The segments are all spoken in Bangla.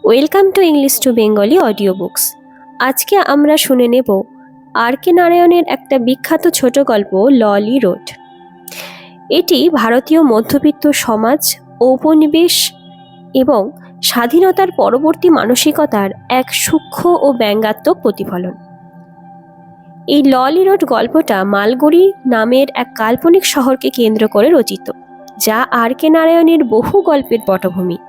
Welcome to English to Bengali audio books. আজকে আমরা শুনে নেব আর.কে নারায়ণের একটা বিখ্যাত ছোট গল্প ললি রোড। এটি ভারতীয় মধ্যবিত্ত সমাজ, ঔপনিবেশ এবং স্বাধীনতার পরবর্তী মানসিকতার এক সূক্ষ্ম ও ব্যঙ্গাত্মক প্রতিফলন। এই ললি রোড গল্পটা মালগুড়ি নামের এক কাল্পনিক শহরকে কেন্দ্র করে রচিত, যা আর.কে নারায়ণের বহু গল্পের পটভূমি।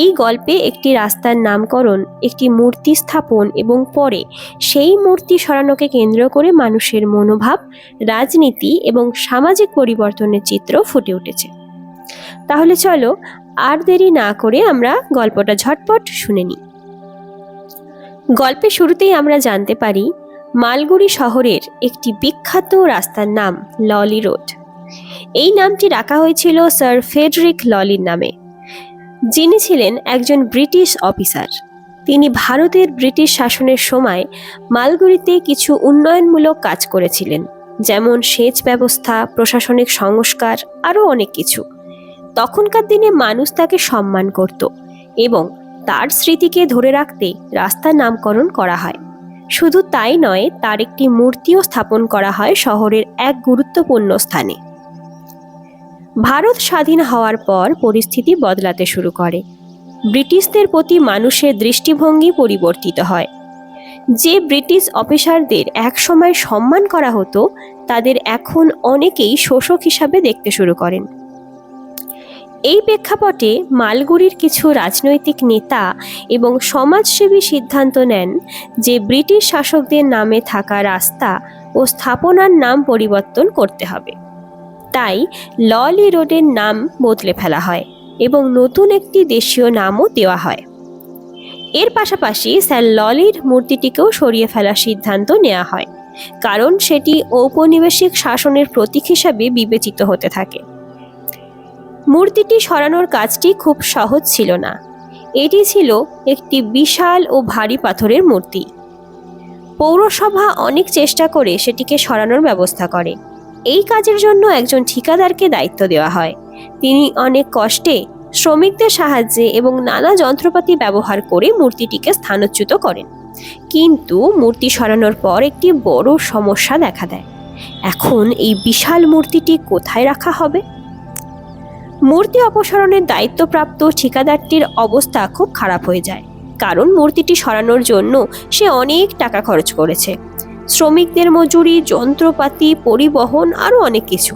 এই গল্পে একটি রাস্তার নামকরণ, একটি মূর্তি স্থাপন এবং পরে সেই মূর্তি সরানোকে কেন্দ্র করে মানুষের মনোভাব, রাজনীতি এবং সামাজিক পরিবর্তনের চিত্র ফুটে উঠেছে। তাহলে চলো আর দেরি না করে আমরা গল্পটা ঝটপট শুনে নিই। গল্পের শুরুতেই আমরা জানতে পারি মালগুড়ি শহরের একটি বিখ্যাত রাস্তার নাম ললি রোড। এই নামটি রাখা হয়েছিল স্যার ফ্রেডরিক ললির নামে, যিনি ছিলেন একজন ব্রিটিশ অফিসার। তিনি ভারতের ব্রিটিশ শাসনের সময় মালগুড়িতে কিছু উন্নয়নমূলক কাজ করেছিলেন, যেমন সেচ ব্যবস্থা, প্রশাসনিক সংস্কার, আরও অনেক কিছু। তখনকার দিনে মানুষ তাকে সম্মান করত এবং তার স্মৃতিকে ধরে রাখতে রাস্তার নামকরণ করা হয়। শুধু তাই নয়, তার একটি মূর্তিও স্থাপন করা হয় শহরের এক গুরুত্বপূর্ণ স্থানে। ভারত স্বাধীন হওয়ার পর পরিস্থিতি বদলাতে শুরু করে। ব্রিটিশদের প্রতি মানুষের দৃষ্টিভঙ্গি পরিবর্তিত হয়। যে ব্রিটিশ অফিসারদের একসময় সম্মান করা হতো, তাদের এখন অনেকেই শোষক হিসাবে দেখতে শুরু করেন। এই প্রেক্ষাপটে মালগুড়ির কিছু রাজনৈতিক নেতা এবং সমাজসেবী সিদ্ধান্ত নেন যে ব্রিটিশ শাসকদের নামে থাকা রাস্তা ও স্থাপনার নাম পরিবর্তন করতে হবে। তাই ললি রোডের নাম বদলে ফেলা হয় এবং নতুন একটি দেশীয় নামও দেওয়া হয়। এর পাশাপাশি স্যার ললির মূর্তিটিকেও সরিয়ে ফেলার সিদ্ধান্ত নেওয়া হয়, কারণ সেটি ঔপনিবেশিক শাসনের প্রতীক হিসাবে বিবেচিত হতে থাকে। মূর্তিটি সরানোর কাজটি খুব সহজ ছিল না। এটি ছিল একটি বিশাল ও ভারী পাথরের মূর্তি। পৌরসভা অনেক চেষ্টা করে সেটিকে সরানোর ব্যবস্থা করে। এই কাজের জন্য একজন ঠিকাদারকে দায়িত্ব দেওয়া হয়। তিনি অনেক কষ্টে শ্রমিকদের সাহায্যে এবং নানা যন্ত্রপাতি ব্যবহার করে মূর্তিটিকে স্থানচ্যুত করেন। কিন্তু মূর্তি সরানোর পর একটি বড় সমস্যা দেখা দেয়। এখন এই বিশাল মূর্তিটি কোথায় রাখা হবে? মূর্তি অপসারণের দায়িত্বপ্রাপ্ত ঠিকাদারটির অবস্থা খুব খারাপ হয়ে যায়, কারণ মূর্তিটি সরানোর জন্য সে অনেক টাকা খরচ করেছে। শ্রমিকদের মজুরি, যন্ত্রপাতি, পরিবহন, আরও অনেক কিছু।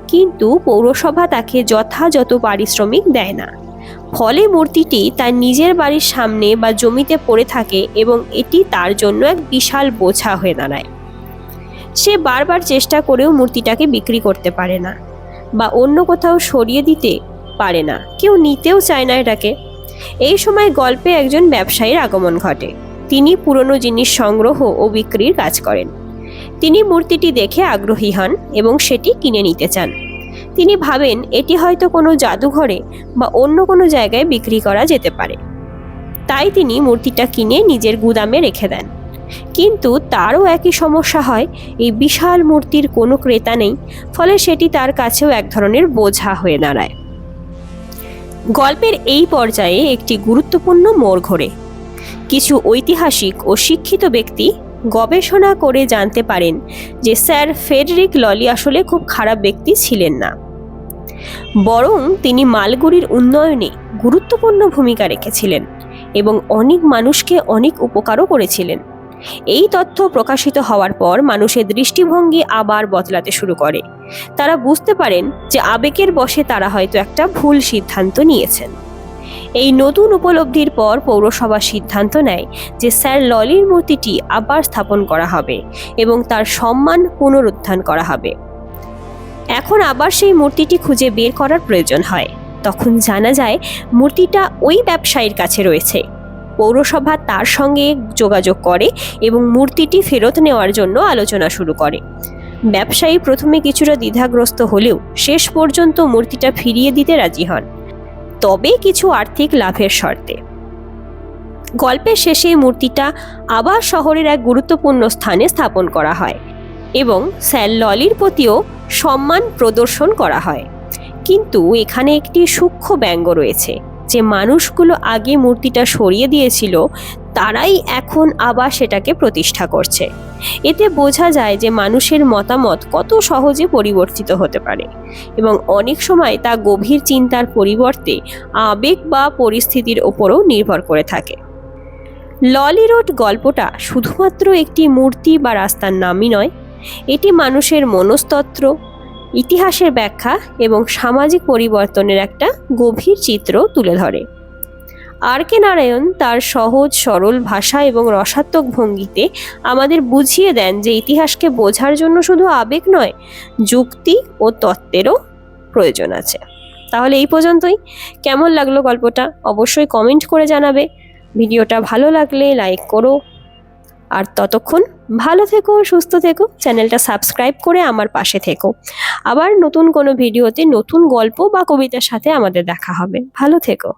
কিন্তু পৌরসভা তাকে যথাযথ পারিশ্রমিক দেয় না। ফলে মূর্তিটি তার নিজের বাড়ির সামনে বা জমিতে পড়ে থাকে এবং এটি তার জন্য এক বিশাল বোঝা হয়ে দাঁড়ায়। সে বারবার চেষ্টা করেও মূর্তিটাকে বিক্রি করতে পারে না বা অন্য কোথাও সরিয়ে দিতে পারে না। কেউ নিতেও চায় না এটাকে। এই সময় গল্পে একজন ব্যবসায়ীর আগমন ঘটে। তিনি পুরনো জিনিস সংগ্রহ ও বিক্রির কাজ করেন। তিনি মূর্তিটি দেখে আগ্রহী হন এবং সেটি কিনে নিতে চান। তিনি ভাবেন এটি হয়তো কোনো জাদুঘরে বা অন্য কোনো জায়গায় বিক্রি করা যেতে পারে। তাই তিনি মূর্তিটা কিনে নিজের গুদামে রেখে দেন। কিন্তু তারও একই সমস্যা হয়, এই বিশাল মূর্তির কোনো ক্রেতা নেই। ফলে সেটি তার কাছেও এক ধরনের বোঝা হয়ে দাঁড়ায়। গল্পের এই পর্যায়ে একটি গুরুত্বপূর্ণ মোড় ঘোরে। কিছু ঐতিহাসিক ও শিক্ষিত ব্যক্তি গবেষণা করে জানতে পারেন যে স্যার ফ্রেডরিক ললি আসলে খুব খারাপ ব্যক্তি ছিলেন না, বরং তিনি মালগুড়ির উন্নয়নে গুরুত্বপূর্ণ ভূমিকা রেখেছিলেন এবং অনেক মানুষকে অনেক উপকারও করেছিলেন। এই তথ্য প্রকাশিত হওয়ার পর মানুষের দৃষ্টিভঙ্গি আবার বদলাতে শুরু করে। তারা বুঝতে পারেন যে আবেগের বশে তারা হয়তো একটা ভুল সিদ্ধান্ত নিয়েছেন। এই নতুন উপলব্ধির পর পৌরসভা সিদ্ধান্ত নেয় যে স্যার ললির মূর্তিটি আবার স্থাপন করা হবে এবং তার সম্মান পুনরুত্থান করা হবে। এখন আবার সেই মূর্তিটি খুঁজে বের করার প্রয়োজন হয়। তখন জানা যায় মূর্তিটা ওই ব্যবসায়ীর কাছে রয়েছে। পৌরসভা তার সঙ্গে যোগাযোগ করে এবং মূর্তিটি ফেরত নেওয়ার জন্য আলোচনা শুরু করে। ব্যবসায়ী প্রথমে কিছুটা দ্বিধাগ্রস্ত হলেও শেষ পর্যন্ত মূর্তিটা ফিরিয়ে দিতে রাজি হন, তবে কিছু আর্থিক লাভের শর্তে। গল্পের শেষে মূর্তিটা আবার শহরের এক গুরুত্বপূর্ণ স্থানে স্থাপন করা হয় এবং স্যার ললির প্রতিও সম্মান প্রদর্শন করা হয়। কিন্তু এখানে একটি সূক্ষ্ম ব্যঙ্গ রয়েছে, যে মানুষগুলো আগে মূর্তিটা সরিয়ে দিয়েছিল তারাই এখন আবার সেটাকে প্রতিষ্ঠা করছে। এতে বোঝা যায় যে মানুষের মতামত কত সহজে পরিবর্তিত হতে পারে এবং অনেক সময় তা গভীর চিন্তার পরিবর্তে আবেগ বা পরিস্থিতির ওপরও নির্ভর করে থাকে। ললি রোড গল্পটা শুধুমাত্র একটি মূর্তি বা রাস্তার নামই নয়, এটি মানুষের মনস্তত্ত্ব, ইতিহাসের ব্যাখ্যা এবং সামাজিক পরিবর্তনের একটা গভীর চিত্র তুলে ধরে। আর.কে. নারায়ণ তার সহজ সরল ভাষা এবং রসাত্মক ভঙ্গিতে আমাদের বুঝিয়ে দেন যে ইতিহাসকে বোঝার জন্য শুধু আবেগ নয়, যুক্তি ও তত্ত্বেরও প্রয়োজন আছে। তাহলে এই পর্যন্তই। কেমন লাগলো গল্পটা অবশ্যই কমেন্ট করে জানাবে। ভিডিওটা ভালো লাগলে লাইক করো। আর ততক্ষণ ভালো থেকো, সুস্থ থেকো, চ্যানেলটা সাবস্ক্রাইব করে আমার পাশে থেকো। আবার নতুন কোনো ভিডিওতে নতুন গল্প বা কবিতার সাথে আমাদের দেখা হবে। ভালো থেকো।